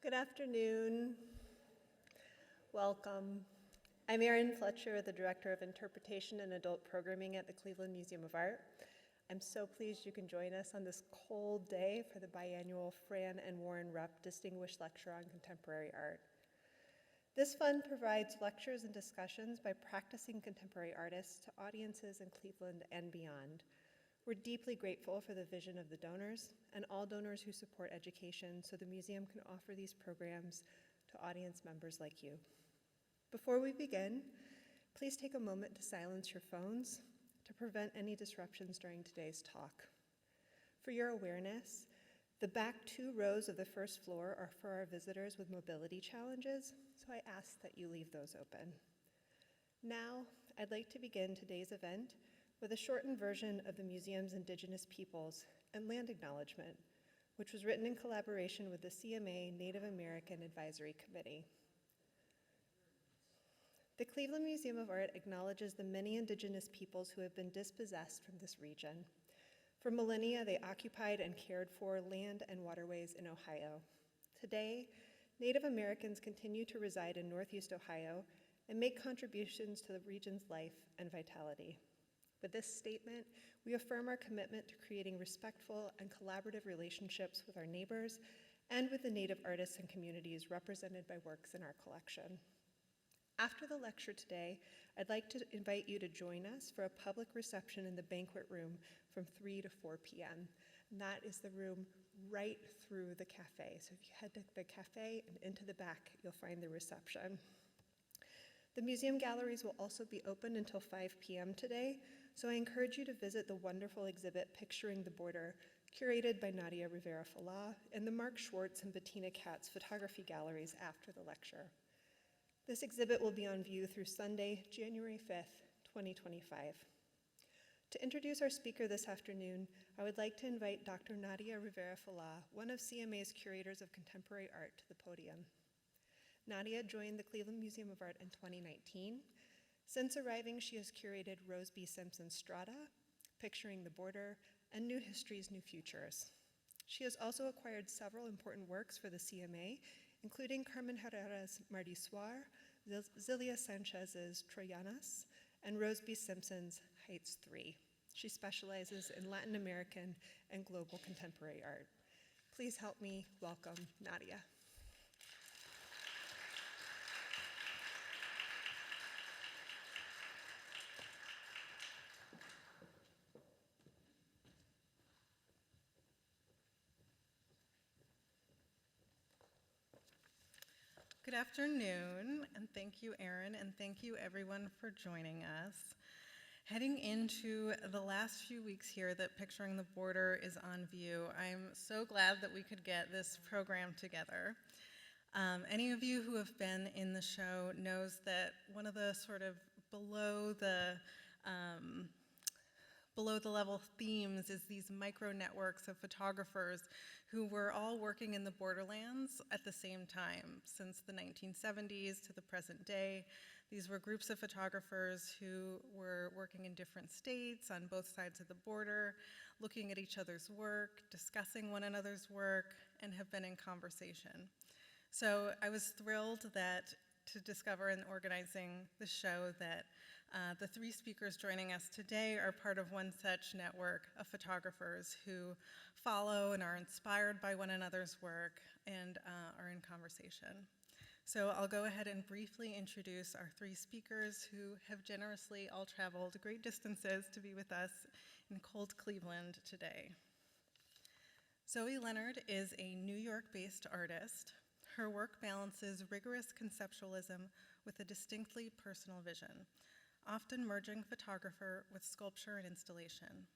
Good afternoon. Welcome. I'm Erin Fletcher, the Director of Interpretation and Adult Programming at the Cleveland Museum of Art. I'm so pleased you can join us on this cold day for the biannual Fran and Warren Rupp Distinguished Lecture on Contemporary Art. This fund provides lectures and discussions by practicing contemporary artists to audiences in Cleveland and beyond. We're deeply grateful for the vision of the donors and all donors who support education so the museum can offer these programs to audience members like you. Before we begin, please take a moment to silence your phones to prevent any disruptions during today's talk. For your awareness, the back 2 rows of the first floor are for our visitors with mobility challenges, so I ask that you leave those open. Now, I'd like to begin today's event with a shortened version of the museum's Indigenous Peoples and Land Acknowledgement, which was written in collaboration with the CMA Native American Advisory Committee. The Cleveland Museum of Art acknowledges the many Indigenous peoples who have been dispossessed from this region. For millennia, they occupied and cared for land and waterways in Ohio. Today, Native Americans continue to reside in Northeast Ohio and make contributions to the region's life and vitality. With this statement, we affirm our commitment to creating respectful and collaborative relationships with our neighbors and with the Native artists and communities represented by works in our collection. After the lecture today, I'd like to invite you to join us for a public reception in the banquet room from 3 to 4 p.m. And that is the room right through the cafe. So if you head to the cafe and into the back, you'll find the reception. The museum galleries will also be open until 5 p.m. today, so I encourage you to visit the wonderful exhibit Picturing the Border, curated by Nadia Rivera-Fala, and the Mark Schwartz and Bettina Katz photography galleries after the lecture. This exhibit will be on view through Sunday, January 5th, 2025. To introduce our speaker this afternoon, I would like to invite Dr. Nadia Rivera-Fala, one of CMA's curators of contemporary art, to the podium. Nadia joined the Cleveland Museum of Art in 2019. Since arriving, she has curated Rose B. Simpson's Strata, Picturing the Border, and New Histories, New Futures. She has also acquired several important works for the CMA, including Carmen Herrera's Mardi Soir, Zilia Sanchez's Troyanas, and Rose B. Simpson's Heights 3. She specializes in Latin American and global contemporary art. Please help me welcome Nadia. Good afternoon, and thank you, Erin, and thank you, everyone, for joining us. Heading into the last few weeks here that Picturing the Border is on view, I'm so glad that we could get this program together. Any of you who have been in the show knows that one of the sort of below the level themes is these micro networks of photographers who were all working in the borderlands at the same time since the 1970s to the present day. These were groups of photographers who were working in different states on both sides of the border, looking at each other's work, discussing one another's work, and have been in conversation. So I was thrilled to discover in organizing the show that the 3 speakers joining us today are part of one such network of photographers who follow and are inspired by one another's work and are in conversation. So I'll go ahead and briefly introduce our 3 speakers who have generously all traveled great distances to be with us in cold Cleveland today. Zoe Leonard is a New York-based artist. Her work balances rigorous conceptualism with a distinctly personal vision, often merging photographer with sculpture and installation.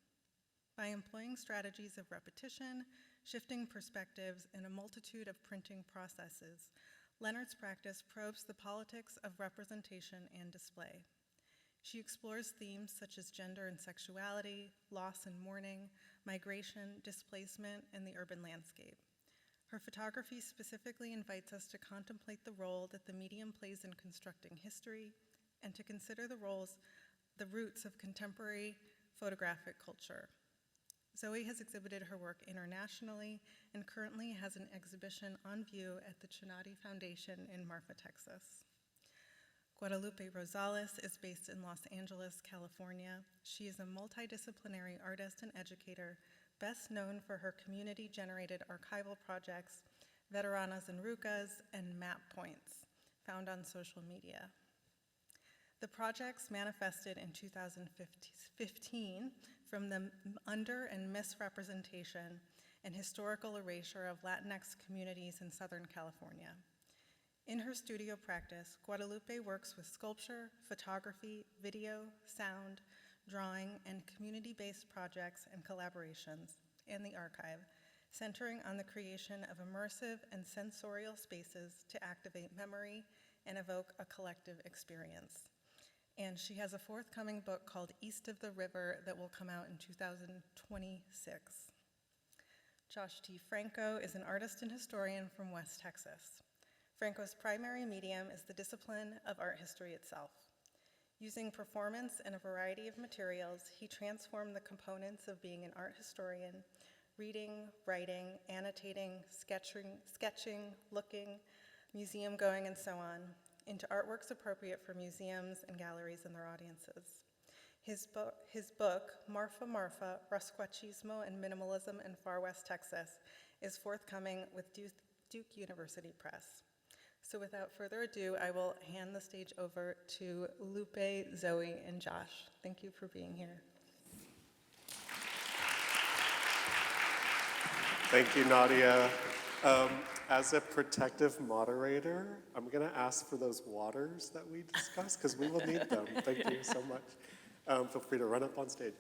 By employing strategies of repetition, shifting perspectives, and a multitude of printing processes, Leonard's practice probes the politics of representation and display. She explores themes such as gender and sexuality, loss and mourning, migration, displacement, and the urban landscape. Her photography specifically invites us to contemplate the role that the medium plays in constructing history and to consider the roots of contemporary photographic culture. Zoe has exhibited her work internationally and currently has an exhibition on view at the Chinati Foundation in Marfa, Texas. Guadalupe Rosales is based in Los Angeles, California. She is a multidisciplinary artist and educator, best known for her community-generated archival projects, Veteranas and Rucas, and Map Points, found on social media. The projects manifested in 2015 from the under- and misrepresentation and historical erasure of Latinx communities in Southern California. In her studio practice, Guadalupe works with sculpture, photography, video, sound, drawing, and community-based projects and collaborations, and the archive, centering on the creation of immersive and sensorial spaces to activate memory and evoke a collective experience. And she has a forthcoming book called East of the River that will come out in 2026. Josh T Franco is an artist and historian from West Texas. Franco's primary medium is the discipline of art history itself. Using performance and a variety of materials, he transformed the components of being an art historian, reading, writing, annotating, sketching, looking, museum going, and so on, into artworks appropriate for museums and galleries and their audiences. His book, Marfa Marfa, Rasquachismo and Minimalism in Far West Texas, is forthcoming with Duke University Press. So without further ado, I will hand the stage over to Lupe, Zoe, and Josh. Thank you for being here. Thank you, Nadia. As a protective moderator, I'm going to ask for those waters that we discussed, because we will need them. Thank you so much. Feel free to run up on stage.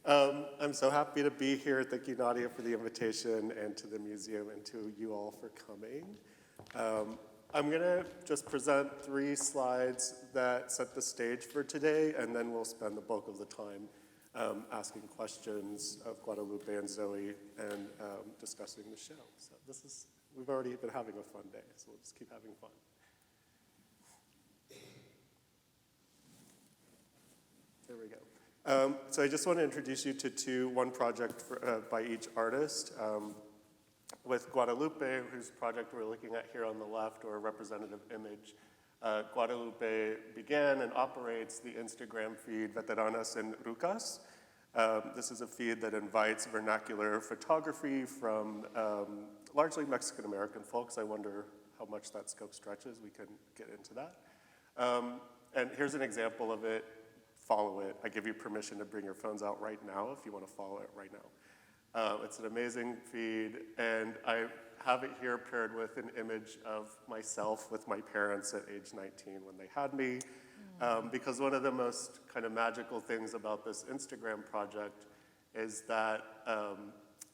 I'm so happy to be here. Thank you, Nadia, for the invitation, and to the museum, and to you all for coming. I'm going to just present 3 slides that set the stage for today, and then we'll spend the bulk of the time asking questions of Guadalupe and Zoe and discussing the show. So we've already been having a fun day, so we'll just keep having fun. There we go. So I just want to introduce you to one project by each artist. With Guadalupe, whose project we're looking at here on the left, or a representative image, Guadalupe began and operates the Instagram feed Veteranas and Rucas. This is a feed that invites vernacular photography from largely Mexican-American folks. I wonder how much that scope stretches. We can get into that. And here's an example of it. Follow it. I give you permission to bring your phones out right now if you want to follow it right now. It's an amazing feed, and I have it here paired with an image of myself with my parents at age 19 when they had me, because one of the most kind of magical things about this Instagram project is that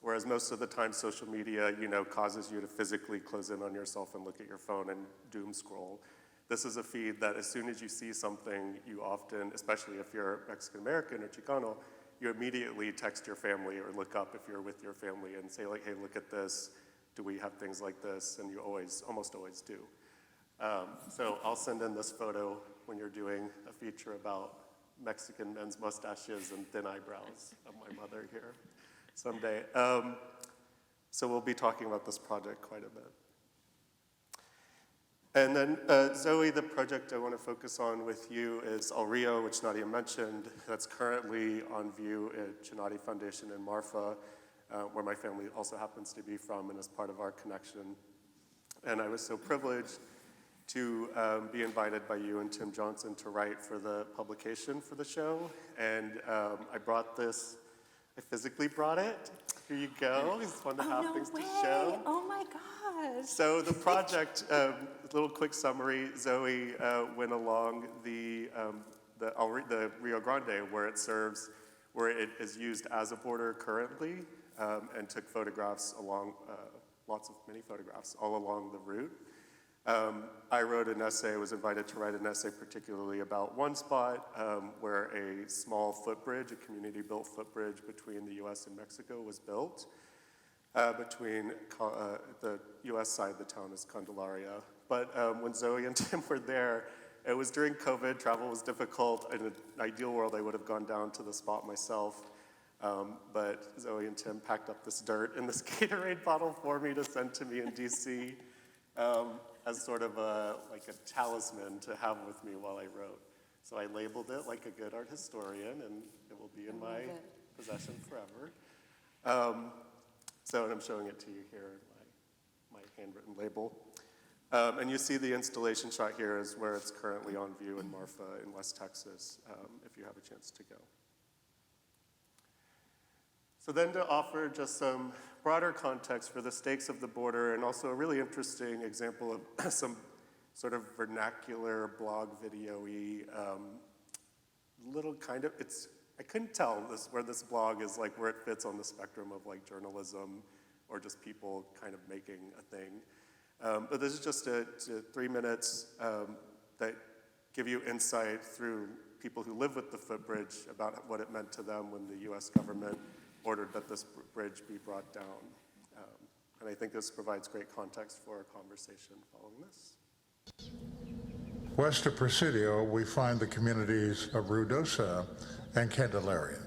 whereas most of the time social media, causes you to physically close in on yourself and look at your phone and doom scroll, this is a feed that as soon as you see something, you often, especially if you're Mexican-American or Chicano, you immediately text your family or look up if you're with your family and say, like, hey, look at this. Do we have things like this? And you almost always do. So I'll send in this photo when you're doing a feature about Mexican men's mustaches and thin eyebrows of my mother here someday. So we'll be talking about this project quite a bit. And then Zoe, the project I want to focus on with you is El Rio, which Nadia mentioned. That's currently on view at Chinati Foundation in Marfa, where my family also happens to be from and is part of our connection. And I was so privileged to be invited by you and Tim Johnson to write for the publication for the show. And I brought this. I physically brought it. Here you go. It's fun to have things to show. Oh my gosh. So the project, a little quick summary, Zoe went along the Rio Grande where it is used as a border currently, and took photographs along, many photographs all along the route. I wrote an essay, was invited to write an essay particularly about one spot where a small footbridge, a community-built footbridge between the US and Mexico was built. Between the US side, the town is Candelaria. But when Zoe and Tim were there, it was during COVID, travel was difficult. In an ideal world, I would have gone down to the spot myself. But Zoe and Tim packed up this dirt in this Gatorade bottle for me to send to me in DC as sort of like a talisman to have with me while I wrote. So I labeled it like a good art historian, and it will be in my possession forever. And I'm showing it to you here in my handwritten label. And you see the installation shot here is where it's currently on view in Marfa in West Texas, if you have a chance to go. So then to offer just some broader context for the stakes of the border, and also a really interesting example of some sort of vernacular blog video-y little kind of, I couldn't tell where this blog is, like where it fits on the spectrum of like journalism or just people kind of making a thing. But this is just 3 minutes that give you insight through people who live with the footbridge about what it meant to them when the US government ordered that this bridge be brought down. And I think this provides great context for our conversation following this. West of Presidio, we find the communities of Ruidosa and Candelaria.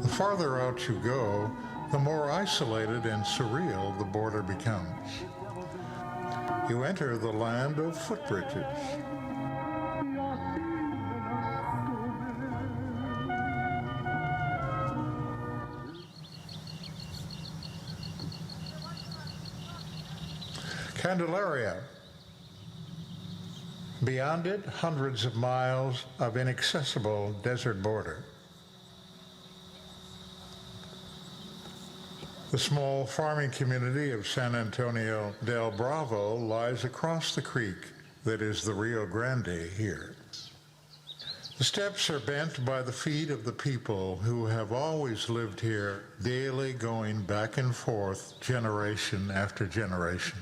The farther out you go, the more isolated and surreal the border becomes. You enter the land of footbridges. Candelaria. Beyond it, hundreds of miles of inaccessible desert border. The small farming community of San Antonio del Bravo lies across the creek that is the Rio Grande here. The steps are bent by the feet of the people who have always lived here, daily going back and forth, generation after generation.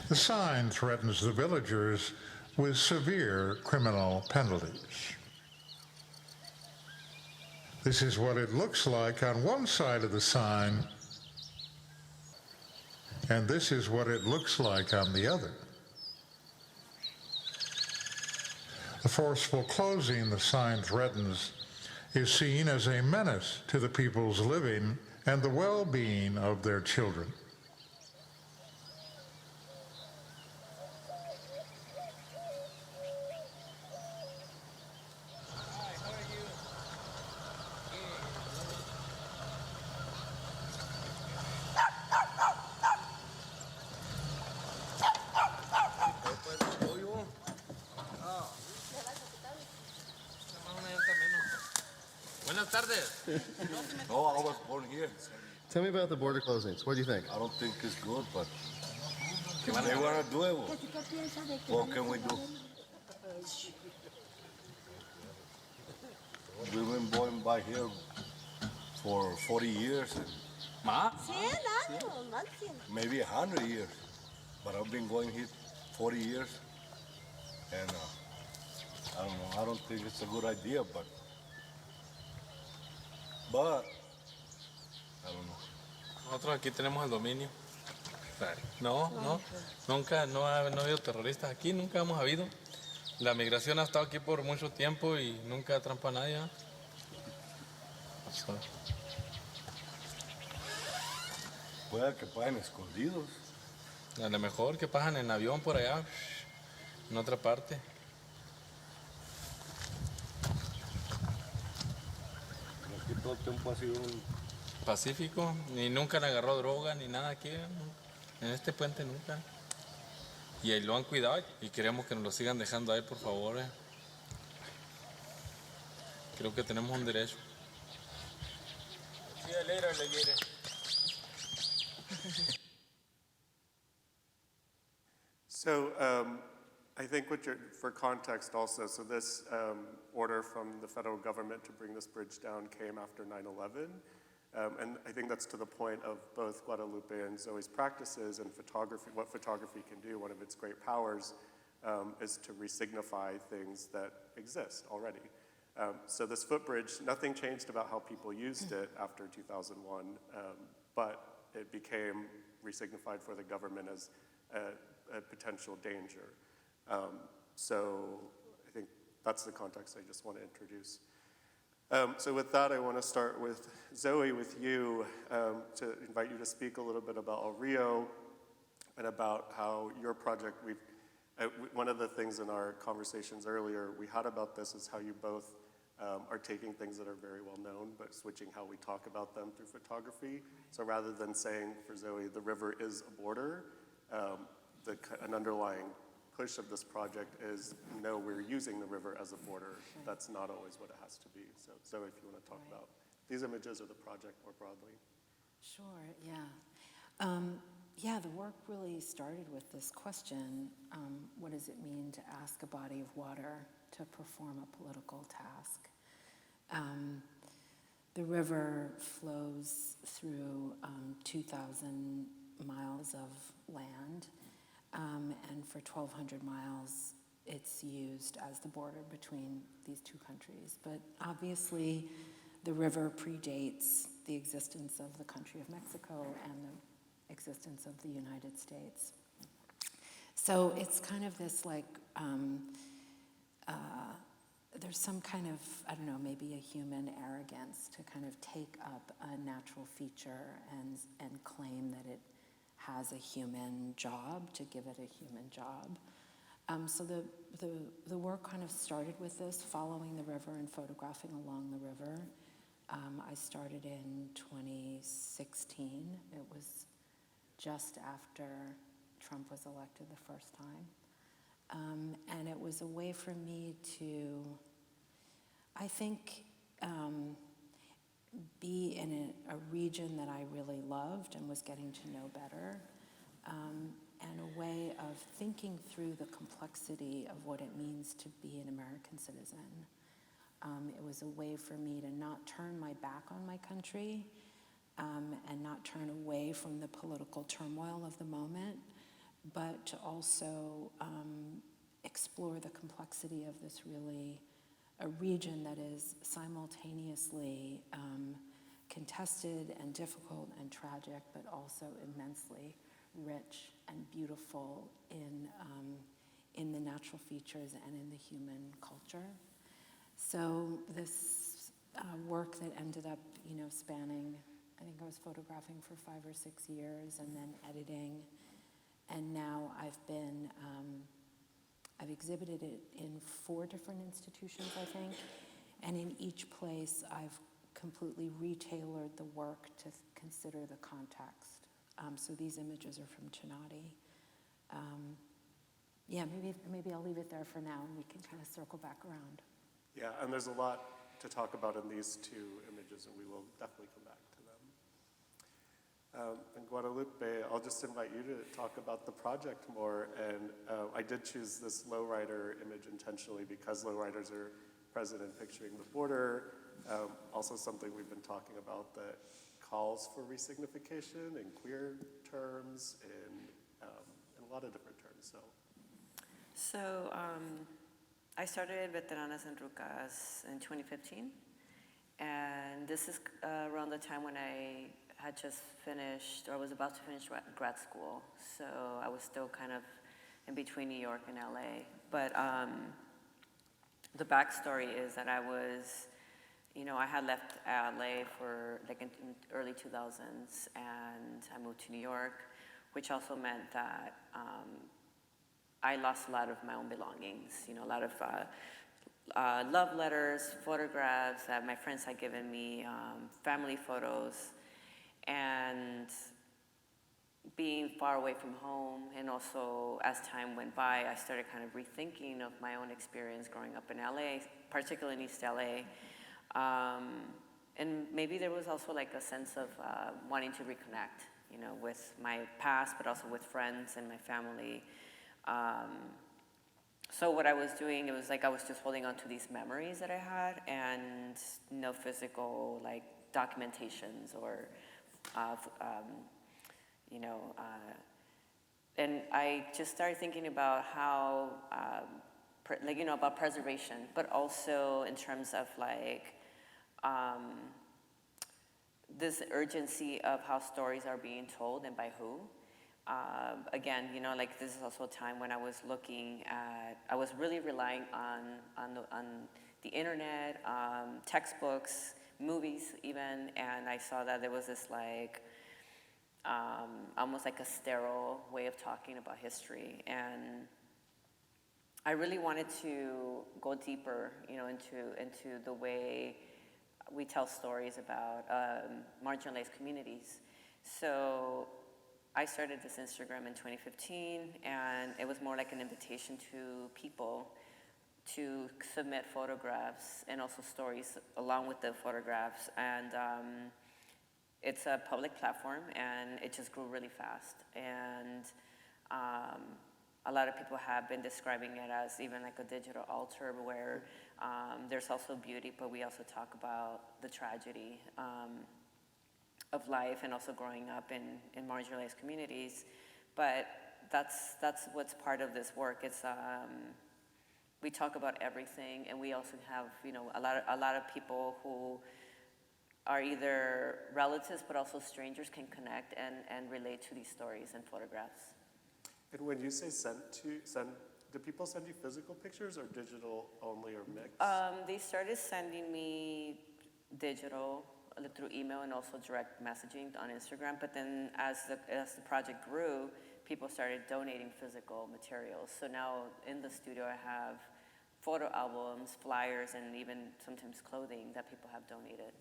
The sign threatens the villagers with severe criminal penalties. This is what it looks like on one side of the sign, and this is what it looks like on the other. The forceful closing the sign threatens is seen as a menace to the people's living and the well-being of their children. Oh, I was born here. Tell me about the border closings. What do you think? I don't think it's good, but if they want to do it, what can we do? We've been born by here for 40 years, maybe 100 years, but I've been going here 40 years, and I don't know, I don't think it's a good idea, but I don't know. Nosotros aquí tenemos el dominio. No, nunca, no ha habido terroristas aquí, nunca hemos habido. La migración ha estado aquí por mucho tiempo y nunca trampa a nadie. Puede que pasen escondidos. A lo mejor que pasan en avión por allá, en otra parte. Aquí todo el tiempo ha sido un Pacífico, ni nunca le agarró droga ni nada aquí, en este puente nunca. Y ahí lo han cuidado y queremos que nos lo sigan dejando ahí, por favor. Creo que tenemos un derecho. See you later, alligator. So I think for context also, so this order from the federal government to bring this bridge down came after 9/11. And I think that's to the point of both Guadalupe and Zoe's practices and photography, what photography can do. One of its great powers is to resignify things that exist already. So this footbridge, nothing changed about how people used it after 2001, but it became resignified for the government as a potential danger. So I think that's the context I just want to introduce. So with that, I want to start with Zoe, with you, to invite you to speak a little bit about El Rio and about how your project, one of the things in our conversations earlier we had about this is how you both are taking things that are very well known, but switching how we talk about them through photography. So rather than saying, for Zoe, the river is a border, an underlying push of this project is, no, we're using the river as a border. That's not always what it has to be. So Zoe, if you want to talk about these images or the project more broadly. Sure, yeah. Yeah, the work really started with this question, what does it mean to ask a body of water to perform a political task? The river flows through 2,000 miles of land, and for 1,200 miles, it's used as the border between these two countries. But obviously, the river predates the existence of the country of Mexico and the existence of the United States. So it's kind of this like, there's some kind of, I don't know, maybe a human arrogance to kind of take up a natural feature and claim that it has a human job, to give it a human job. So the work kind of started with this, following the river and photographing along the river. I started in 2016. It was just after Trump was elected the first time. And it was a way for me to, I think, be in a region that I really loved and was getting to know better, and a way of thinking through the complexity of what it means to be an American citizen. It was a way for me to not turn my back on my country, and not turn away from the political turmoil of the moment, but to also explore the complexity of this really, a region that is simultaneously contested and difficult and tragic, but also immensely rich and beautiful in the natural features and in the human culture. So this work that ended up, spanning, I think I was photographing for 5 or 6 years and then editing, and now I've exhibited it in 4 different institutions, I think, and in each place I've completely retailored the work to consider the context. So these images are from Chinati. Yeah, maybe I'll leave it there for now and we can kind of circle back around. Yeah, and there's a lot to talk about in these 2 images, and we will definitely come back to them. And Guadalupe, I'll just invite you to talk about the project more. And I did choose this lowrider image intentionally because lowriders are present in picturing the border. Also something we've been talking about that calls for resignification in queer terms and in a lot of different terms. So I started Veteranas en Rucas in 2015. And this is around the time when I had just finished, or was about to finish grad school. So I was still kind of in between New York and LA. But the backstory is that I was, I had left LA for in early 2000s, and I moved to New York, which also meant that I lost a lot of my own belongings, a lot of love letters, photographs that my friends had given me, family photos, and being far away from home. And also, as time went by, I started kind of rethinking of my own experience growing up in LA, particularly in East LA. And maybe there was also like a sense of wanting to reconnect, with my past, but also with friends and my family. So what I was doing, it was like I was just holding on to these memories that I had, and no physical like documentations or, and I just started thinking about how, about preservation, but also in terms of like this urgency of how stories are being told and by who. Again, like this is also a time when I was I was really relying on the internet, textbooks, movies even, and I saw that there was this like, almost like a sterile way of talking about history. And I really wanted to go deeper, into the way we tell stories about marginalized communities. So I started this Instagram in 2015, and it was more like an invitation to people to submit photographs and also stories along with the photographs. And it's a public platform, and it just grew really fast. And a lot of people have been describing it as even like a digital altar where there's also beauty, but we also talk about the tragedy of life and also growing up in marginalized communities. But that's what's part of this work. It's we talk about everything, and we also have a lot of people who are either relatives but also strangers can connect and relate to these stories and photographs. And when you say send, do people send you physical pictures or digital only or mixed? They started sending me digital through email and also direct messaging on Instagram. But then as the project grew, people started donating physical materials. So now in the studio I have photo albums, flyers, and even sometimes clothing that people have donated.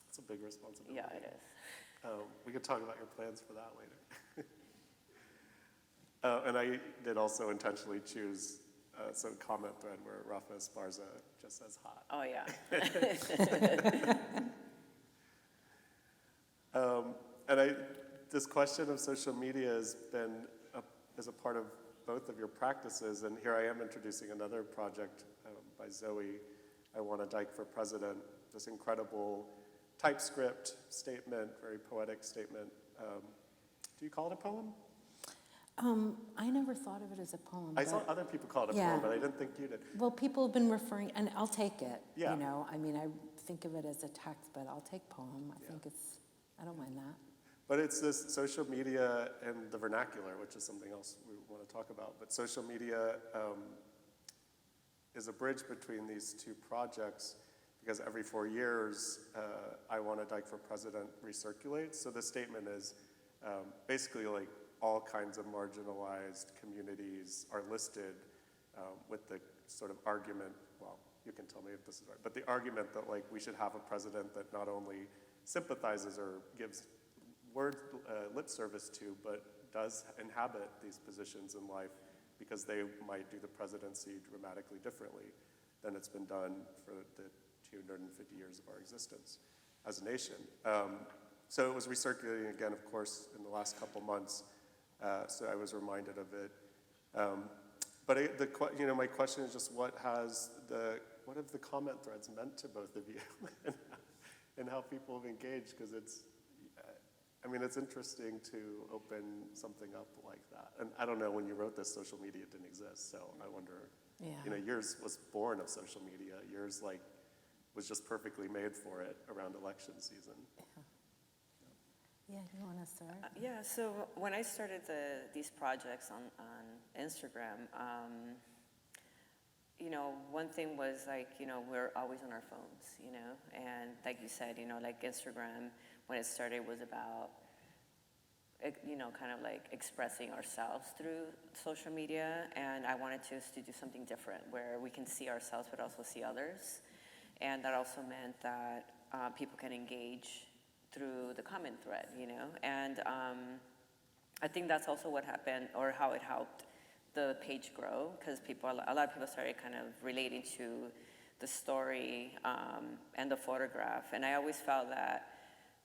It's a big responsibility. Yeah, it is. We could talk about your plans for that later. And I did also intentionally choose some comment thread where Rafa Esparza just says hot. Oh, yeah. And this question of social media has been as a part of both of your practices, and here I am introducing another project by Zoe, I Want a Dyke for President, this incredible typescript statement, very poetic statement. Do you call it a poem? I never thought of it as a poem. I saw other people call it a poem, but I didn't think you did. Well, people have been referring, and I'll take it. Yeah. I mean, I think of it as a text, but I'll take poem. I don't mind that. But it's this social media and the vernacular, which is something else we want to talk about. But social media is a bridge between these two projects because every 4 years, I Want a Dyke for President recirculates. So the statement is basically like all kinds of marginalized communities are listed with the sort of argument, well, you can tell me if this is right, but the argument that like we should have a president that not only sympathizes or gives lip service to, but does inhabit these positions in life because they might do the presidency dramatically differently than it's been done for the 250 years of our existence as a nation. So it was recirculating again, of course, in the last couple months. So I was reminded of it. But my question is just what have the comment threads meant to both of you and how people have engaged? Because it's interesting to open something up like that. And I don't know, when you wrote this, social media didn't exist. So I wonder, yours was born of social media. Yours was just perfectly made for it around election season. Yeah, you want to start? Yeah, so when I started these projects on Instagram, one thing was we're always on our phones, and like you said, like Instagram, when it started was about, kind of like expressing ourselves through social media, and I wanted to do something different where we can see ourselves but also see others, and that also meant that people can engage through the comment thread, and I think that's also what happened or how it helped the page grow, because a lot of people started kind of relating to the story and the photograph, and I always felt that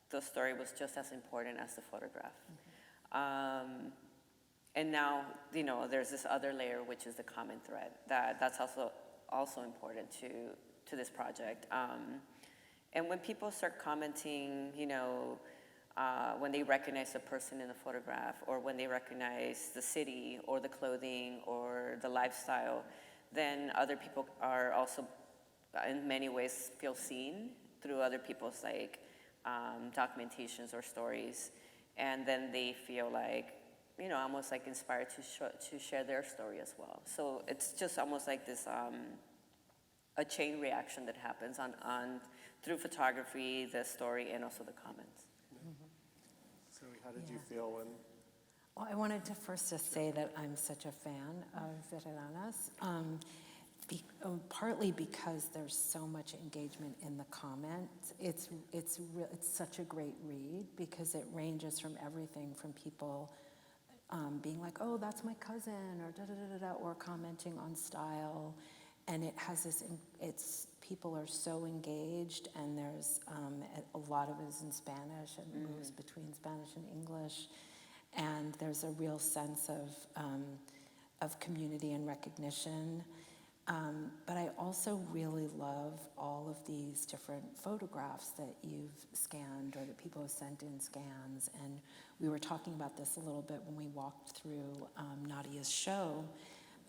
the story was just as important as the photograph. And now, there's this other layer, which is the comment thread, that's also important to this project. And when people start commenting, when they recognize the person in the photograph, or when they recognize the city or the clothing or the lifestyle, then other people are also, in many ways, feel seen through other people's documentations or stories, and then they feel like you know, almost like inspired to share their story as well. So it's just almost like this, a chain reaction that happens on through photography, the story, and also the comments. Zoe, how did you feel when? Well, I wanted to first just say that I'm such a fan of Veteranas, partly because there's so much engagement in the comments. It's such a great read because it ranges from everything from people being like, oh, that's my cousin, or da-da-da-da-da, or commenting on style. And it has this, people are so engaged, and there's a lot of it is in Spanish, and moves between Spanish and English. And there's a real sense of community and recognition. But I also really love all of these different photographs that you've scanned or that people have sent in scans. And we were talking about this a little bit when we walked through Nadia's show,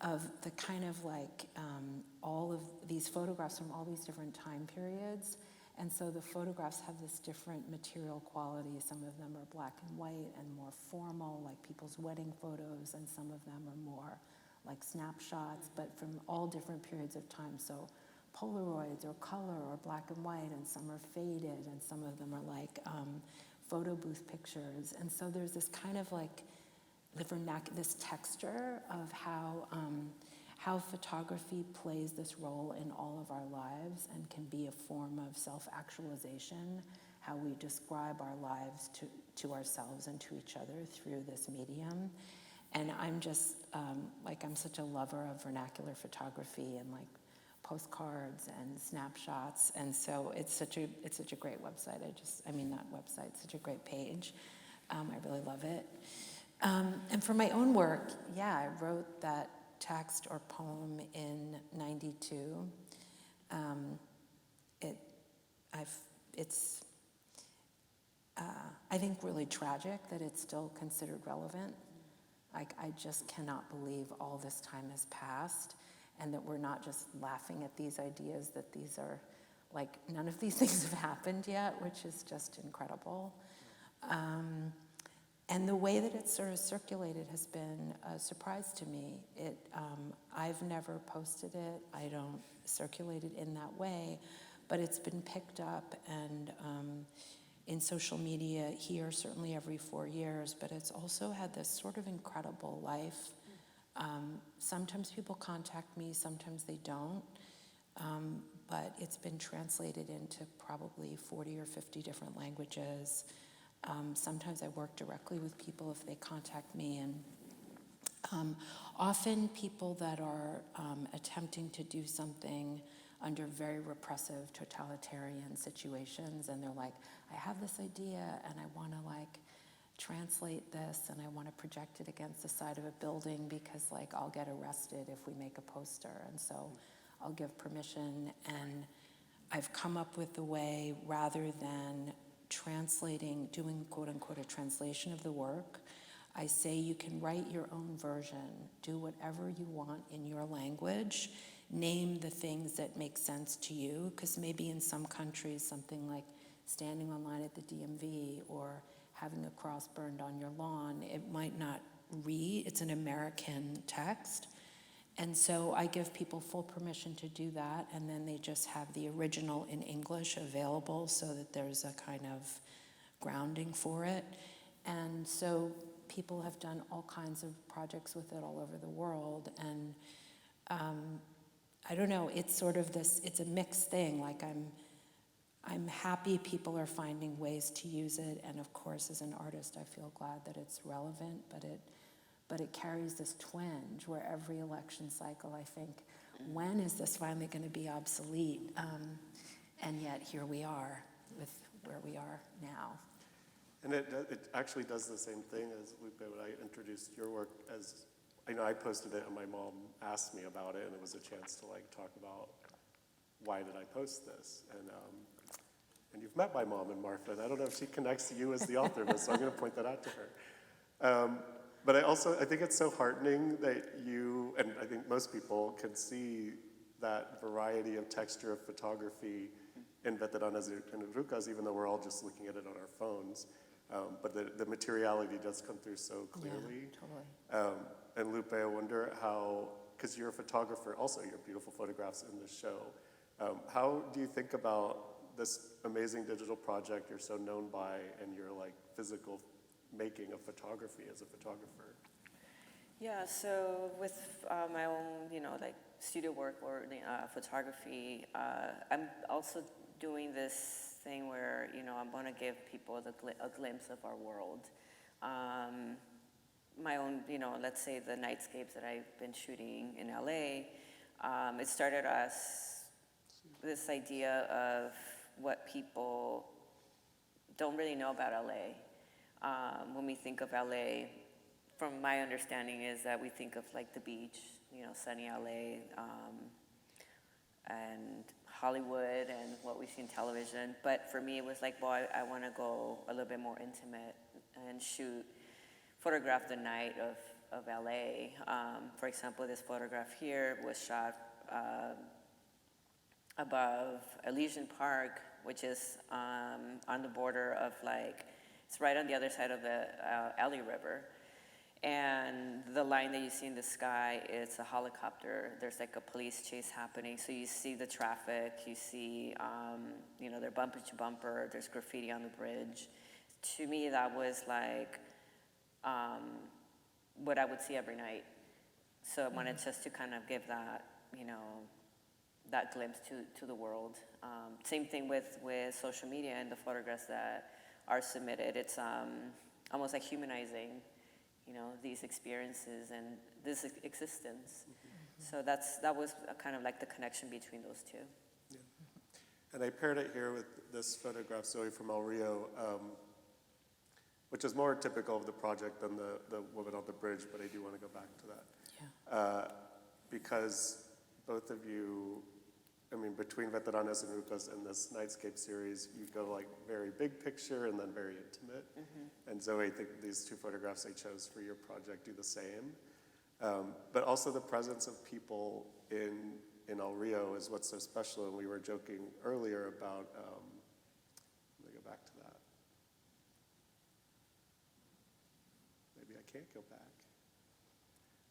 of the kind of like all of these photographs from all these different time periods. And so the photographs have this different material quality. Some of them are black and white and more formal, like people's wedding photos, and some of them are more like snapshots, but from all different periods of time. So Polaroids or color or black and white, and some are faded, and some of them are like photo booth pictures. And so there's this kind of like this texture of how photography plays this role in all of our lives and can be a form of self-actualization, how we describe our lives to ourselves and to each other through this medium. And I'm just, I'm such a lover of vernacular photography and like postcards and snapshots. And so it's such a great website. Not website, such a great page. I really love it. And for my own work, I wrote that text or poem in '92. It's I think really tragic that it's still considered relevant. Like, I just cannot believe all this time has passed, and that we're not just laughing at these ideas, that these are, like, none of these things have happened yet, which is just incredible. And the way that it's sort of circulated has been a surprise to me. I've never posted it. I don't circulate it in that way, but it's been picked up and in social media here, certainly every 4 years, but it's also had this sort of incredible life. Sometimes people contact me, sometimes they don't, but it's been translated into probably 40 or 50 different languages. Sometimes I work directly with people if they contact me, and often people that are attempting to do something under very repressive totalitarian situations, and they're like, I have this idea and I want to like translate this and I want to project it against the side of a building because like I'll get arrested if we make a poster, and so I'll give permission. And I've come up with a way, rather than doing quote unquote a translation of the work, I say you can write your own version, do whatever you want in your language, name the things that make sense to you, because maybe in some countries something like standing on line at the DMV or having a cross burned on your lawn, it might not read, it's an American text. And so I give people full permission to do that, and then they just have the original in English available so that there's a kind of grounding for it. And so people have done all kinds of projects with it all over the world. And I don't know, it's sort of this, it's a mixed thing. Like I'm happy people are finding ways to use it. And of course, as an artist, I feel glad that it's relevant, but it carries this twinge where every election cycle, I think, when is this finally going to be obsolete? And yet here we are with where we are now. And it actually does the same thing as when I introduced your work. As I posted it and my mom asked me about it, and it was a chance to like talk about why did I post this. And you've met my mom in Marfa, and I don't know if she connects you as the author of this, so I'm going to point that out to her. But I think it's so heartening that you, and I think most people, can see that variety of texture of photography in Veteranas and Rucas, even though we're all just looking at it on our phones. but the materiality does come through so clearly. Yeah, totally. And Lupe, I wonder how, because you're a photographer, also your beautiful photographs in the show, how do you think about this amazing digital project you're so known by and your like physical making of photography as a photographer? Yeah, so with my own, like studio work or photography, I'm also doing this thing where, I'm going to give people a glimpse of our world. My own, let's say the nightscapes that I've been shooting in LA, it started as this idea of what people don't really know about LA. When we think of LA, from my understanding is that we think of like the beach, sunny LA, and Hollywood and what we see in television. But for me, it was like, well, I want to go a little bit more intimate and photograph the night of LA. For example, this photograph here was shot above Elysian Park, which is on the border of it's right on the other side of the LA River. And the line that you see in the sky, it's a helicopter. There's like a police chase happening. So you see the traffic, you see, they're bumper to bumper, there's graffiti on the bridge. To me, that was like what I would see every night. So I wanted just to kind of give that, that glimpse to the world. Same thing with social media and the photographs that are submitted. It's almost like humanizing these experiences and this existence. So that was kind of like the connection between those two. Yeah. And I paired it here with this photograph, Zoe, from El Rio, which is more typical of the project than the woman on the bridge, but I do want to go back to that. Yeah. Because both of you, between Veteranas and Rucas and this Nightscape series, you go like very big picture and then very intimate. And Zoe, I think these two photographs I chose for your project do the same. But also the presence of people in El Rio is what's so special. And we were joking earlier about, let me go back to that. Maybe I can't go back.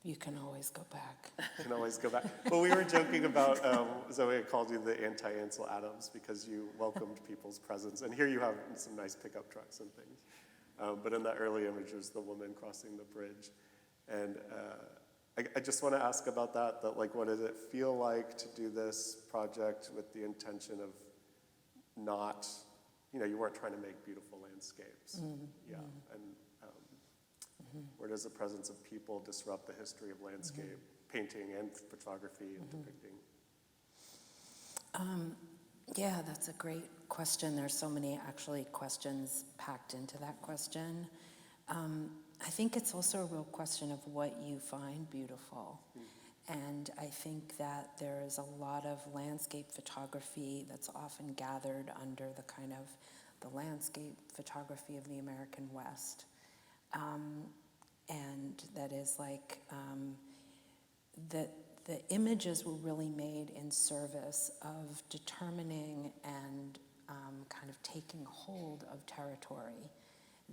You can always go back. Can always go back. Well, we were joking about, Zoe called you the anti-Ansel Adams because you welcomed people's presence. And here you have some nice pickup trucks and things. But in that early image was the woman crossing the bridge. And I just want to ask about that, what does it feel like to do this project with the intention of not, you weren't trying to make beautiful landscapes. Yeah. And where does the presence of people disrupt the history of landscape, painting and photography and depicting? Yeah, that's a great question. There's so many actually questions packed into that question. I think it's also a real question of what you find beautiful. And I think that there is a lot of landscape photography that's often gathered under the kind of the landscape photography of the American West. And that is the images were really made in service of determining and kind of taking hold of territory.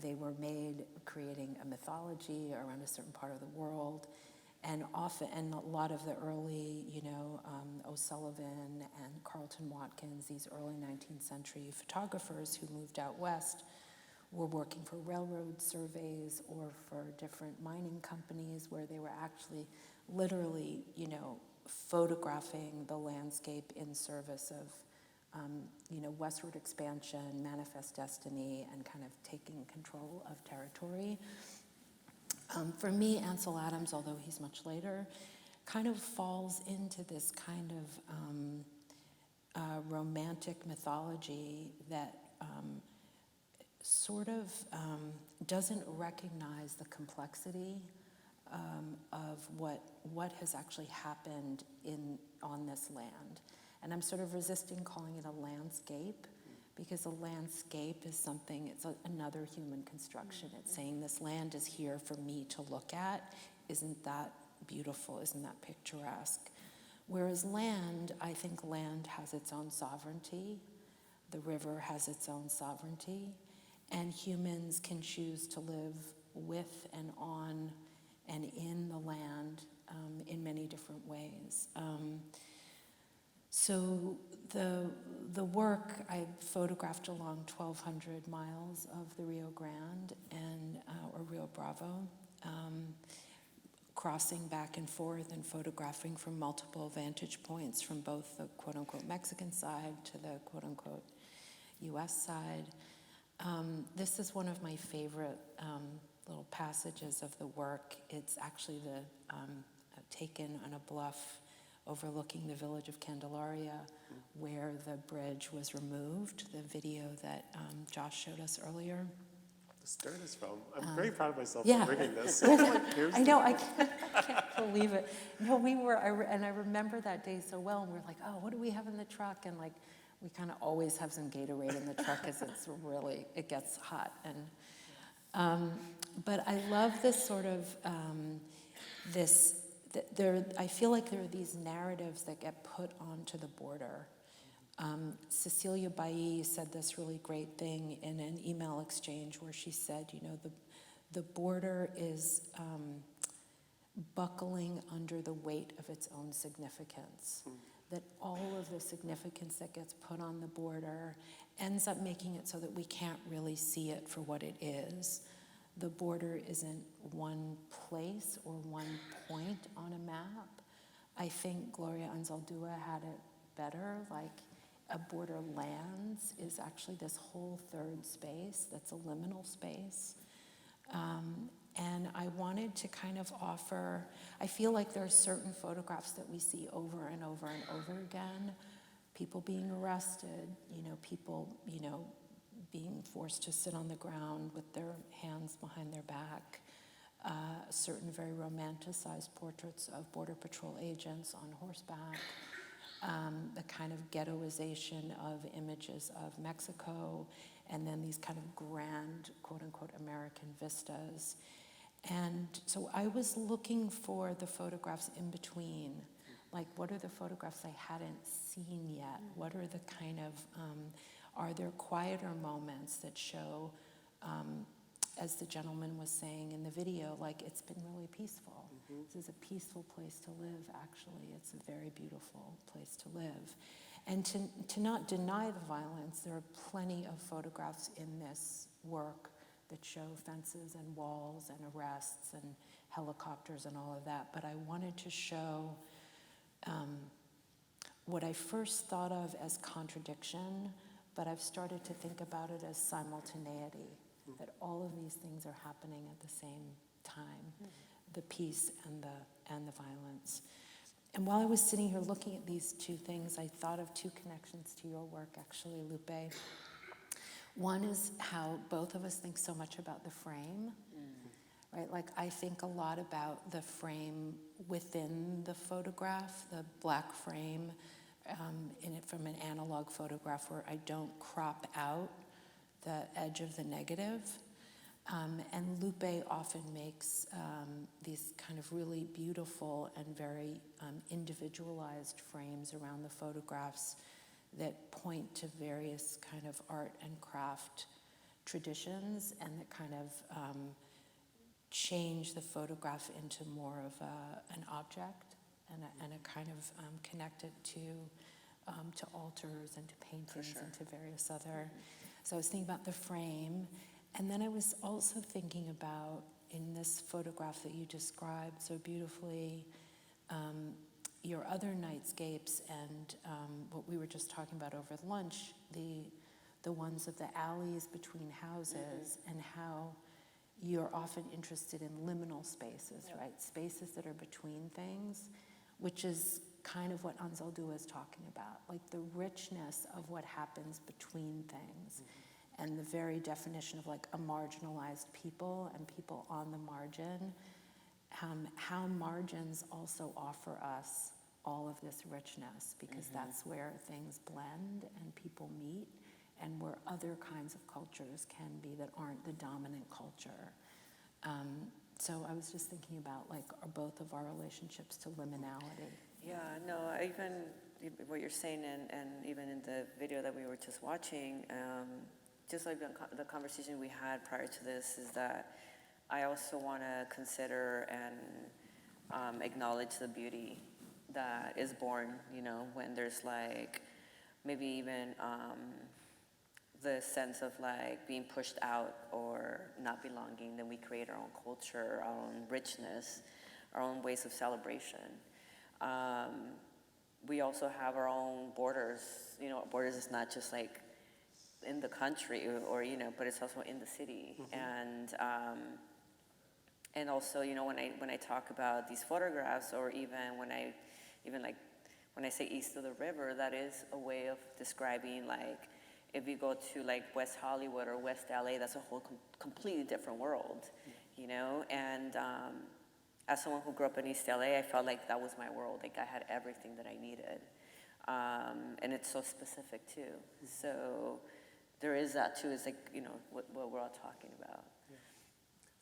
They were made creating a mythology around a certain part of the world, and a lot of the early, O'Sullivan and Carlton Watkins, these early 19th century photographers who moved out west, were working for railroad surveys or for different mining companies where they were actually literally, photographing the landscape in service of, westward expansion, manifest destiny, and kind of taking control of territory. For me, Ansel Adams, although he's much later, kind of falls into this kind of romantic mythology that sort of doesn't recognize the complexity of what has actually happened on this land. And I'm sort of resisting calling it a landscape, because a landscape is something, it's another human construction. It's saying this land is here for me to look at. Isn't that beautiful? Isn't that picturesque? Whereas land, I think land has its own sovereignty. The river has its own sovereignty. and humans can choose to live with and on and in the land in many different ways. So the work, I photographed along 1,200 miles of the Rio Grande or Rio Bravo, crossing back and forth and photographing from multiple vantage points from both the quote-unquote Mexican side to the quote-unquote US side. This is one of my favorite little passages of the work. It's actually taken on a bluff overlooking the village of Candelaria, where the bridge was removed, the video that Josh showed us earlier. The stern is from. I'm very proud of myself Yeah. for bringing this. I know, I can't believe it. No, and I remember that day so well, and we were like, oh, what do we have in the truck? And like, we kind of always have some Gatorade in the truck because it gets hot. And but I love this sort of, I feel like there are these narratives that get put onto the border. Cecilia Bailly said this really great thing in an email exchange where she said, the border is buckling under the weight of its own significance. That all of the significance that gets put on the border ends up making it so that we can't really see it for what it is. The border isn't one place or one point on a map. I think Gloria Anzaldúa had it better, like a borderlands is actually this whole third space that's a liminal space. And I wanted to kind of offer, I feel like there are certain photographs that we see over and over and over again. People being arrested, people, being forced to sit on the ground with their hands behind their back. Certain very romanticized portraits of Border Patrol agents on horseback. The kind of ghettoization of images of Mexico, and then these kind of grand, quote-unquote, American vistas. And so I was looking for the photographs in between. Like, what are the photographs I hadn't seen yet? What are the kind of, are there quieter moments that show, as the gentleman was saying in the video, like, it's been really peaceful. This is a peaceful place to live, actually. It's a very beautiful place to live. And to not deny the violence, there are plenty of photographs in this work that show fences and walls and arrests and helicopters and all of that. But I wanted to show what I first thought of as contradiction, but I've started to think about it as simultaneity, that all of these things are happening at the same time, the peace and the violence. And while I was sitting here looking at these two things, I thought of two connections to your work, actually, Lupe. One is how both of us think so much about the frame, right? Like, I think a lot about the frame within the photograph, the black frame, in it from an analog photograph where I don't crop out the edge of the negative. And Lupe often makes these kind of really beautiful and very individualized frames around the photographs that point to various kind of art and craft traditions and that kind of change the photograph into more of an object and a kind of connect it to altars and to paintings and to various other. So I was thinking about the frame. And then I was also thinking about, in this photograph that you described so beautifully, your other nightscapes and what we were just talking about over lunch, the ones of the alleys between houses, and how you're often interested in liminal spaces, right? Spaces that are between things, which is kind of what Anzaldúa is talking about, like the richness of what happens between things. And the very definition of like a marginalized people and people on the margin, how margins also offer us all of this richness, because that's where things blend and people meet, and where other kinds of cultures can be that aren't the dominant culture. So I was just thinking about, like, are both of our relationships to liminality. Yeah, no, even what you're saying, and even in the video that we were just watching, just like the conversation we had prior to this, is that I also want to consider and acknowledge the beauty that is born, you know, when there's like maybe even the sense of like being pushed out or not belonging. Then we create our own culture, our own richness, our own ways of celebration. We also have our own borders. You know, borders is not just like in the country or you know, but it's also in the city. And also, you know, when I talk about these photographs, or even when I say east of the river, that is a way of describing, like, if you go to like West Hollywood or West LA, that's a whole completely different world, you know. And as someone who grew up in East LA, I felt like that was my world. Like I had everything that I needed, and it's so specific too. So there is that too. It's like, you know, what we're all talking about.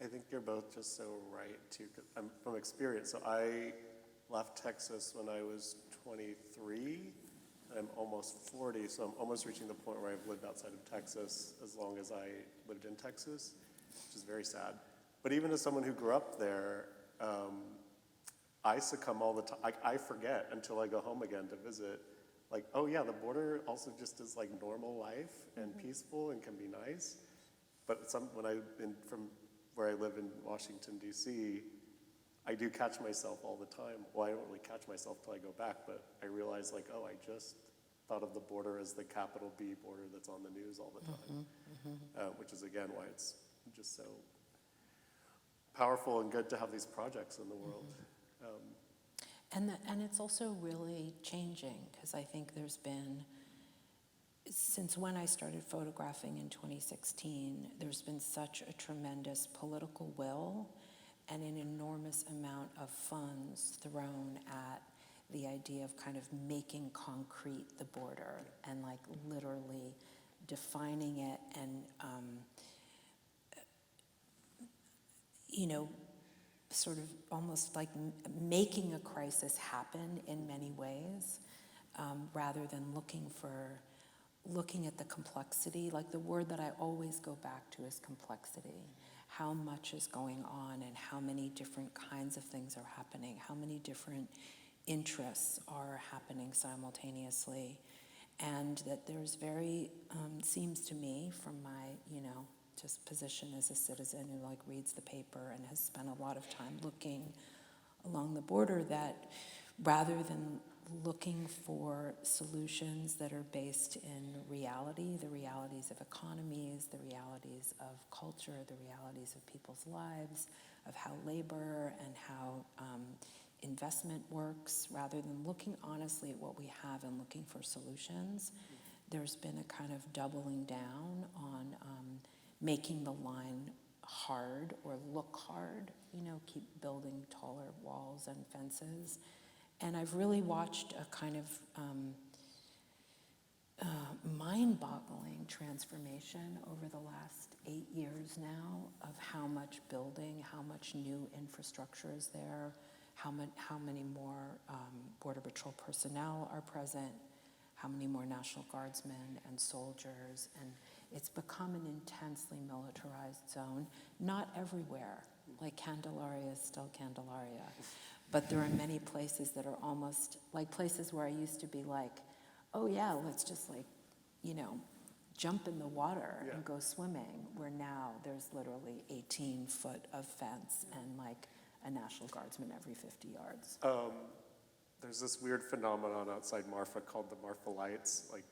I think you're both just so right too. 'Cause I'm from experience. So I left Texas when I was 23. I'm almost 40, so I'm almost reaching the point where I've lived outside of Texas as long as I lived in Texas, which is very sad. But even as someone who grew up there, I succumb all the time. I forget until I go home again to visit. Like, oh yeah, the border also just is like normal life and peaceful and can be nice. But from where I live in Washington, D.C., I do catch myself all the time. Well, I don't really catch myself till I go back, but I realize like, oh, I just thought of the border as the capital B border that's on the news all the time, which is again why it's just so powerful and good to have these projects in the world. And it's also really changing, because I think there's been, since when I started photographing in 2016, there's been such a tremendous political will and an enormous amount of funds thrown at the idea of kind of making concrete the border and like literally defining it and, you know, sort of almost like making a crisis happen in many ways, rather than looking at the complexity. Like the word that I always go back to is complexity. How much is going on and how many different kinds of things are happening, how many different interests are happening simultaneously. And that there's very, seems to me from my, you know, just position as a citizen who like reads the paper and has spent a lot of time looking along the border, that rather than looking for solutions that are based in reality, the realities of economies, the realities of culture, the realities of people's lives, of how labor and how investment works, rather than looking honestly at what we have and looking for solutions, there's been a kind of doubling down on making the line hard or look hard, you know, keep building taller walls and fences. And I've really watched a kind of mind-boggling transformation over the last 8 years now of how much building, how much new infrastructure is there, how many more Border Patrol personnel are present, how many more National Guardsmen and soldiers, and it's become an intensely militarized zone. Not everywhere, like Candelaria is still Candelaria. But there are many places that are almost like places where I used to be like, oh yeah, let's just like, you know, jump in the water and go swimming, where now there's literally 18 foot of fence and like a National Guardsman every 50 yards. There's this weird phenomenon outside Marfa called the Marfa Lights. Like,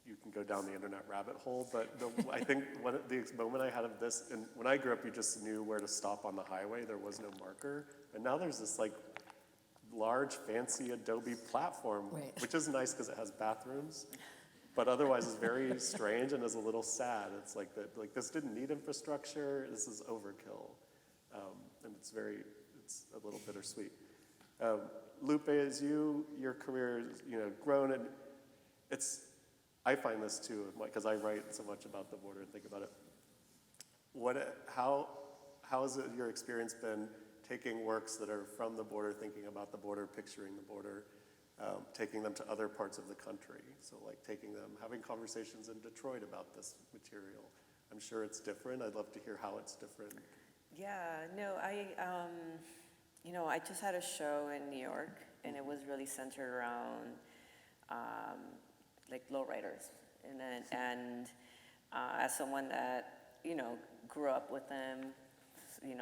you can go down the internet rabbit hole, but I think the moment I had of this, and when I grew up, you just knew where to stop on the highway. There was no marker. And now there's this like large, fancy Adobe platform, which is nice because it has bathrooms, but otherwise is very strange and is a little sad. It's like that, like this didn't need infrastructure. This is overkill, and it's a little bittersweet. Lupe, as your career is, you know, grown, and I find this too, because I write so much about the border and think about it. How has your experience been taking works that are from the border, thinking about the border, picturing the border, taking them to other parts of the country. So like taking them, having conversations in Detroit about this material. I'm sure it's different. I'd love to hear how it's different. Yeah, no, I just had a show in New York, and it was really centered around like lowriders, and as someone that grew up with them,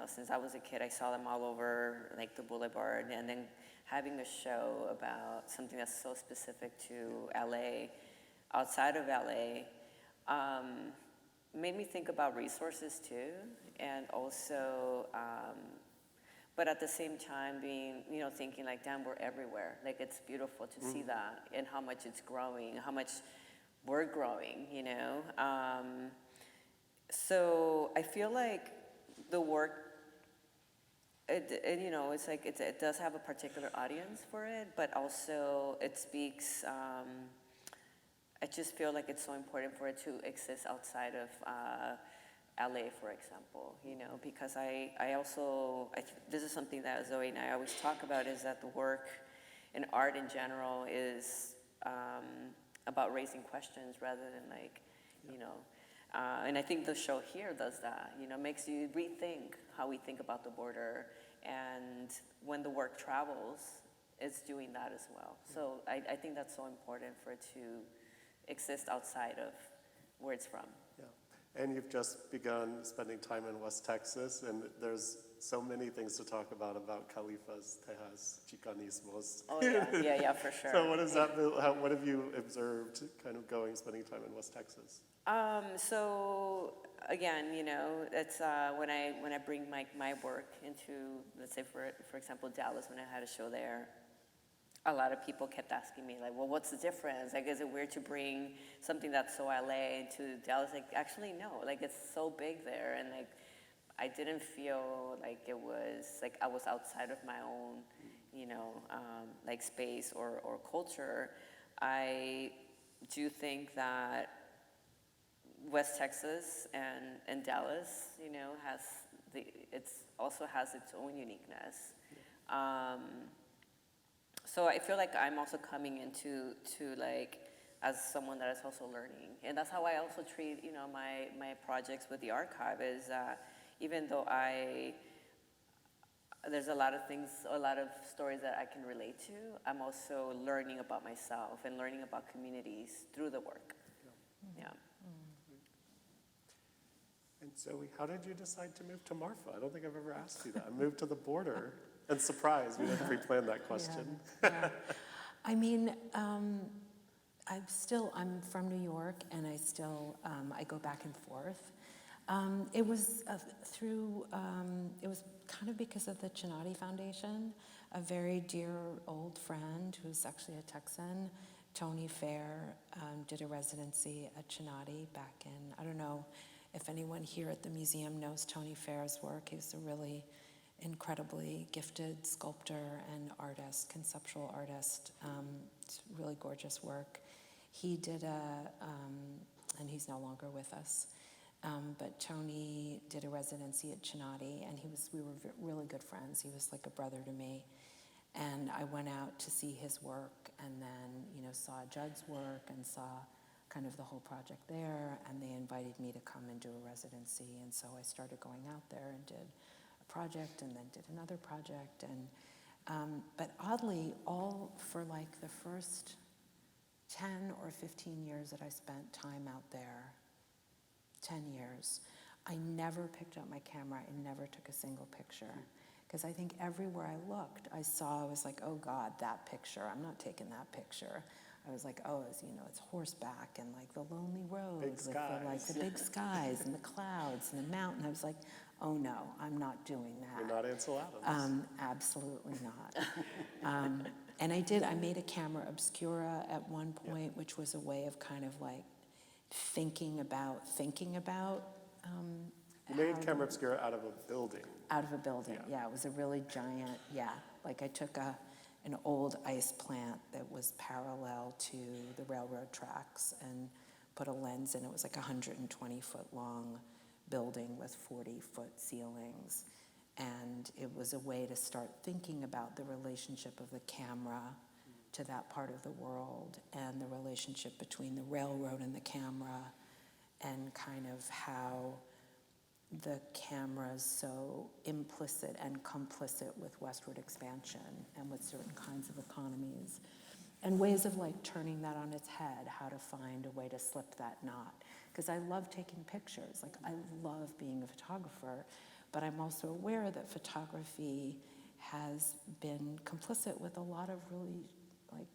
since I was a kid, I saw them all over like the boulevard, and then having a show about something that's so specific to LA, outside of LA, made me think about resources too, and also, but at the same time thinking like, damn, we're everywhere. Like it's beautiful to see that and how much it's growing, how much we're growing, So I feel like the work, it's like it does have a particular audience for it, but also it speaks. I just feel like it's so important for it to exist outside of LA, for example. Because this is something that Zoe and I always talk about, is that the work in art in general is about raising questions rather than like, and I think the show here does that, makes you rethink how we think about the border. And when the work travels, it's doing that as well. So I think that's so important for it to exist outside of where it's from. Yeah, and you've just begun spending time in West Texas, and there's so many things to talk about Califas, Tejas, Chicanismos. Oh yeah, for sure. So what does that? What have you observed, kind of spending time in West Texas? So again, it's when I bring my work into, let's say for example, Dallas, when I had a show there, a lot of people kept asking me like, well, what's the difference? Like, is it weird to bring something that's so LA to Dallas? Like, actually, no. Like, it's so big there, and like, I didn't feel like it was like I was outside of my own, like space or culture. I do think that West Texas and Dallas, also has its own uniqueness. So I feel like I'm also coming into like as someone that is also learning, and that's how I also treat my projects with the archive. Is even though there's a lot of things, a lot of stories that I can relate to, I'm also learning about myself and learning about communities through the work. Yeah. And Zoe, how did you decide to move to Marfa? I don't think I've ever asked you that. I moved to the border. And surprise, we didn't pre-plan that question. Yeah. I mean, I'm from New York, and I go back and forth. It was it was kind of because of the Chinati Foundation. A very dear old friend who's actually a Texan, Tony Fair, did a residency at Chinati back in, I don't know if anyone here at the museum knows Tony Fair's work. He's a really incredibly gifted sculptor and artist, conceptual artist. It's really gorgeous work. He did and he's no longer with us, but Tony did a residency at Chinati, and we were really good friends. He was like a brother to me. And I went out to see his work, and then, saw Judd's work and saw kind of the whole project there, and they invited me to come and do a residency. And so I started going out there and did project, and then did another project, and but oddly, all for like the first 10 or 15 years that I spent time out there, 10 years, I never picked up my camera and never took a single picture, because I think everywhere I looked, I was like, oh God, that picture, I'm not taking that picture. I was like, oh, it's horseback and like the lonely road with the big skies and the clouds and the mountain. I was like, oh no, I'm not doing that. You're not Ansel Adams. Absolutely not. And I made a camera obscura at one point, which was a way of kind of like thinking about. You made camera obscura out of a building. Out of a building, yeah. It was a really giant, like I took an old ice plant that was parallel to the railroad tracks and put a lens in. It was like a 120-foot long building with 40-foot ceilings. And it was a way to start thinking about the relationship of the camera to that part of the world and the relationship between the railroad and the camera, and kind of how the camera is so implicit and complicit with westward expansion and with certain kinds of economies, and ways of like turning that on its head, how to find a way to slip that knot. Because I love taking pictures, like I love being a photographer, but I'm also aware that photography has been complicit with a lot of really like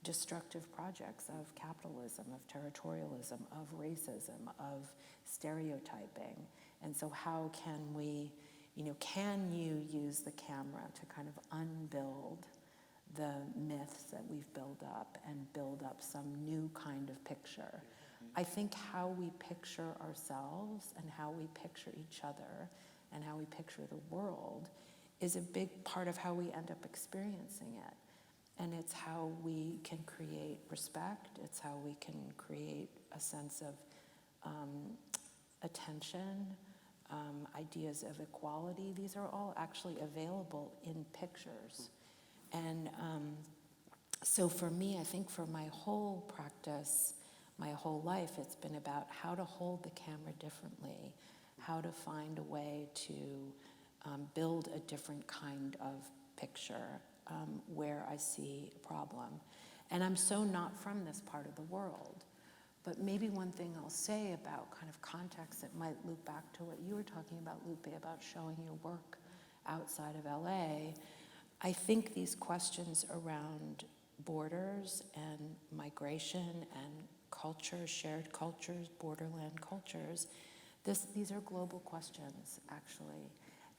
destructive projects of capitalism, of territorialism, of racism, of stereotyping. And so how can we, can you use the camera to kind of unbuild the myths that we've built up and build up some new kind of picture? I think how we picture ourselves and how we picture each other and how we picture the world is a big part of how we end up experiencing it. And it's how we can create respect, it's how we can create a sense of attention, ideas of equality. These are all actually available in pictures. And so for me, I think for my whole practice, my whole life, it's been about how to hold the camera differently, how to find a way to build a different kind of picture where I see a problem. And I'm so not from this part of the world. But maybe one thing I'll say about kind of context that might loop back to what you were talking about, Lupe, about showing your work outside of LA, I think these questions around borders and migration and culture, shared cultures, borderland cultures, these are global questions, actually.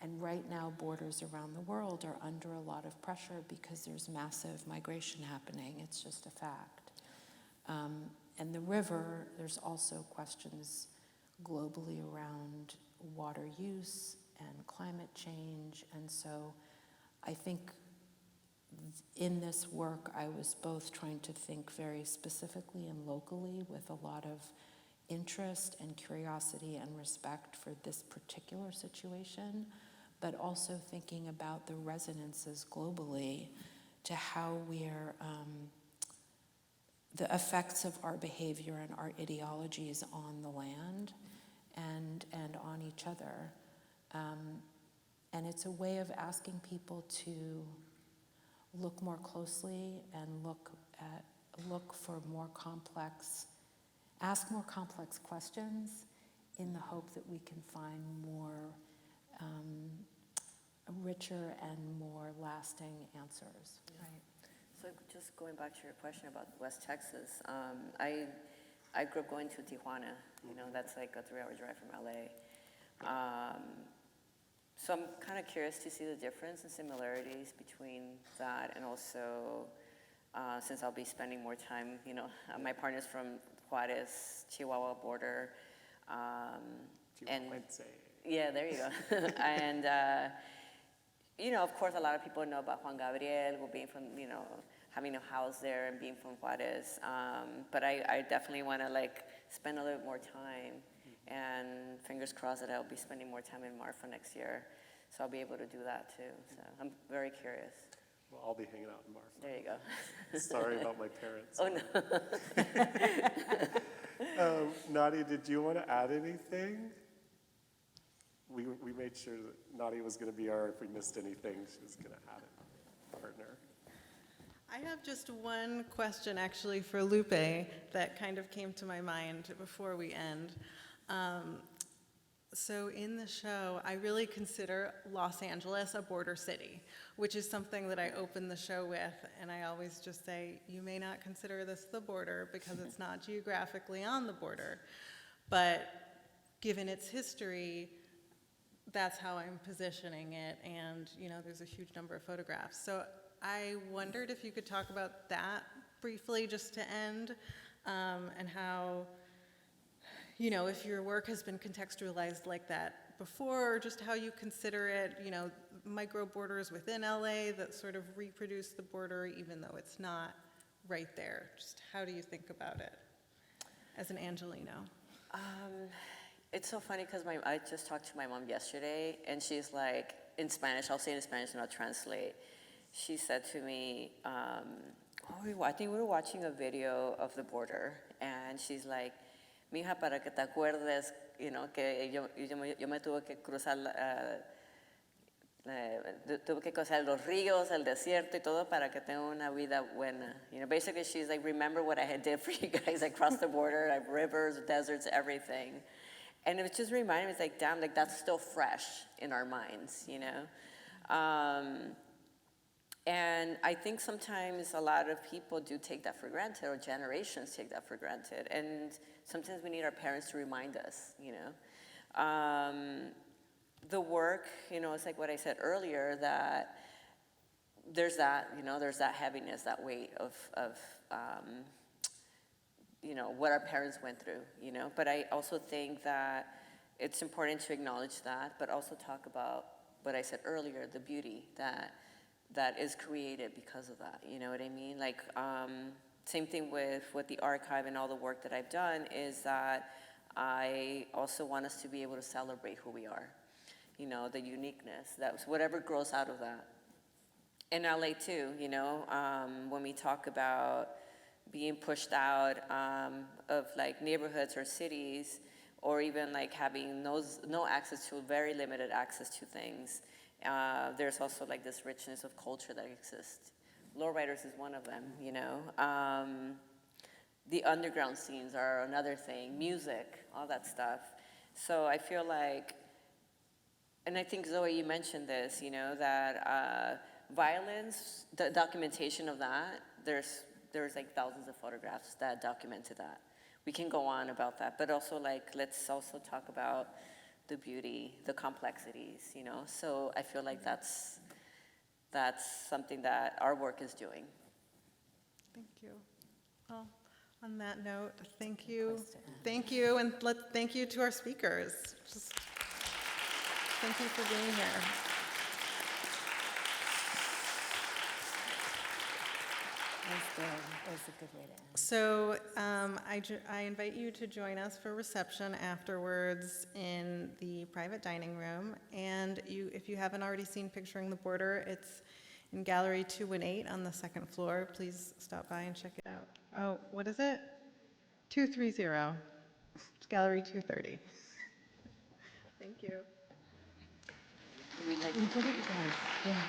And right now, borders around the world are under a lot of pressure because there's massive migration happening. It's just a fact. And the river, there's also questions globally around water use and climate change. And so I think in this work, I was both trying to think very specifically and locally with a lot of interest and curiosity and respect for this particular situation, but also thinking about the resonances globally to how we're, the effects of our behavior and our ideologies on the land and on each other. And it's a way of asking people to look more closely and look for more complex, ask more complex questions in the hope that we can find more richer and more lasting answers. Yeah. Right. So just going back to your question about West Texas, I grew up going to Tijuana. That's like a 3-hour drive from LA. So I'm kind of curious to see the difference and similarities between that and also, since I'll be spending more time, my partner's from Juarez, Chihuahua border. Yeah, there you go. And, of course, a lot of people know about Juan Gabriel, being from, having a house there and being from Juarez. But I definitely want to, spend a little bit more time. And fingers crossed that I'll be spending more time in Marfa next year. So I'll be able to do that, too. So I'm very curious. Well, I'll be hanging out in Marfa. There you go. Sorry about my parents. Oh, no. Nadia, did you want to add anything? We made sure that Nadia was going to be if we missed anything, she was going to add it, partner. I have just one question actually for Lupe that kind of came to my mind before we end. So in the show, I really consider Los Angeles a border city, which is something that I open the show with, and I always just say, you may not consider this the border because it's not geographically on the border, but given its history, that's how I'm positioning it, and there's a huge number of photographs. So I wondered if you could talk about that briefly just to end, and how, if your work has been contextualized like that before, or just how you consider it, micro borders within LA that sort of reproduce the border even though it's not right there. Just how do you think about it as an Angelino? It's so funny because I just talked to my mom yesterday, and she's like, in Spanish, I'll say it in Spanish and I'll translate. She said to me, I think we were watching a video of the border, and she's like, mija, para que te acuerdes, que yo me tuve que cruzar, tuve que cruzar los ríos, el desierto y todo para que tenga una vida buena. Basically she's like, remember what I had did for you guys. I crossed the border, I have rivers, deserts, everything. And it was just reminding me, it's like, damn, like that's still fresh in our minds, And I think sometimes a lot of people do take that for granted, or generations take that for granted. And sometimes we need our parents to remind us, The work, it's like what I said earlier, that there's that, there's that heaviness, that weight of what our parents went through, But I also think that it's important to acknowledge that, but also talk about what I said earlier, the beauty that is created because of that, you know what I mean? Like, same thing with the archive and all the work that I've done is that I also want us to be able to celebrate who we are, the uniqueness, that's whatever grows out of that. In LA too, when we talk about being pushed out of like neighborhoods or cities, or even like having no access to, very limited access to things, there's also like this richness of culture that exists. Lowriders is one of them, The underground scenes are another thing, music, all that stuff. So I feel like, and I think Zoe, you mentioned this, that violence, the documentation of that, there's like thousands of photographs that documented that. We can go on about that, but also like, let's also talk about the beauty, the complexities, So I feel like that's something that our work is doing. Thank you. Well, on that note, thank you. Thank you, and thank you to our speakers. Thank you for being here. That was a good way to end. So I invite you to join us for reception afterwards in the private dining room. And if you haven't already seen Picturing the Border, it's in Gallery 218 on the second floor. Please stop by and check it out. Oh, what is it? 230. It's Gallery 230. Thank you. We like. What are you guys? Yeah.